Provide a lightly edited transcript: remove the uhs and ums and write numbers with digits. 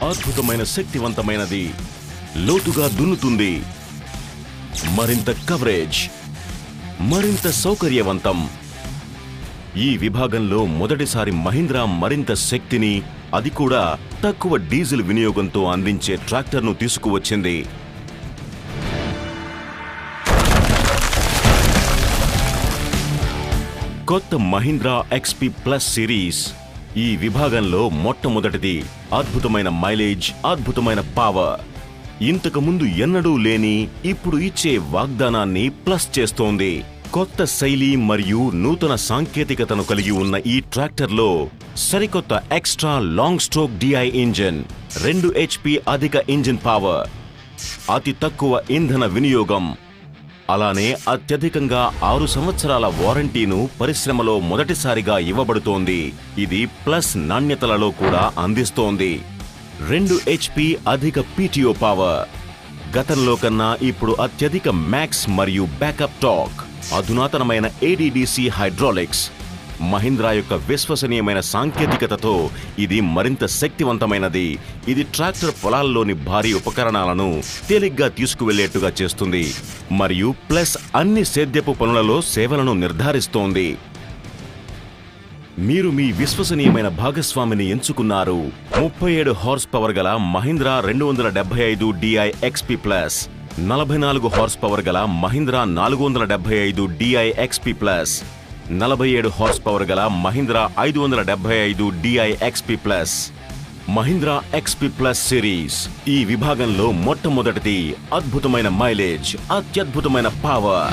అద్భుతమైన శక్తివంతమైనది, లోతుగా దున్నుతుంది, మరింత కవరేజ్, మరింత సౌకర్యవంతం. ఈ విభాగంలో మొదటిసారి మహీంద్రా మరింత శక్తిని, అది కూడా తక్కువ డీజిల్ వినియోగంతో అందించే ట్రాక్టర్ను తీసుకువచ్చింది. కొత్త మహీంద్రా ఎక్స్పీ ప్లస్ సిరీస్ ఈ విభాగంలో మొట్టమొదటిది. అద్భుతమైన మైలేజ్, అద్భుతమైన పవర్, ఇంతకు ముందు ఎన్నడూ లేని ఇప్పుడు ఇచ్చే వాగ్దానాన్ని ప్లస్ చేస్తోంది. కొత్త శైలి మరియు నూతన సాంకేతికతను కలిగి ఉన్న ఈ ట్రాక్టర్లో సరికొత్త extra long stroke DI engine, 2 HP అధిక ఇంజిన్ పవర్, అతి తక్కువ ఇంధన వినియోగం, అలానే అత్యధికంగా 6 సంవత్సరాల వారంటీను పరిశ్రమలో మొదటిసారిగా ఇవ్వబడుతోంది. ఇది ప్లస్ నాణ్యతలలో కూడా అందిస్తోంది. 2 HP అధిక PTO పవర్, గతంలో కన్నా ఇప్పుడు అత్యధిక మ్యాక్స్ మరియు బ్యాకప్ టార్క్, అధునాతనమైన ADDC హైడ్రాలిక్స్. మహీంద్రా యొక్క విశ్వసనీయమైన సాంకేతికతతో ఇది మరింత శక్తివంతమైనది. ఇది ట్రాక్టర్ పొలాల్లోని భారీ ఉపకరణాలను తేలిగ్గా తీసుకువెళ్లేట్టుగా చేస్తుంది మరియు ప్లస్ అన్ని సేద్యపు పనులలో సేవలను నిర్ధారిస్తోంది. మీరు మీ విశ్వసనీయమైన భాగస్వామిని ఎంచుకున్నారు. 37 హార్స్ పవర్ గల Mahindra 275 DI XP plus, 44 horse power గల Mahindra 475 DI XP plus, 47 horse power గల Mahindra 575 DI XP plus. Mahindra XP plus series ఈ విభాగంలో మొట్టమొదటిది. అద్భుతమైన మైలేజ్, అత్యద్భుతమైన పవర్.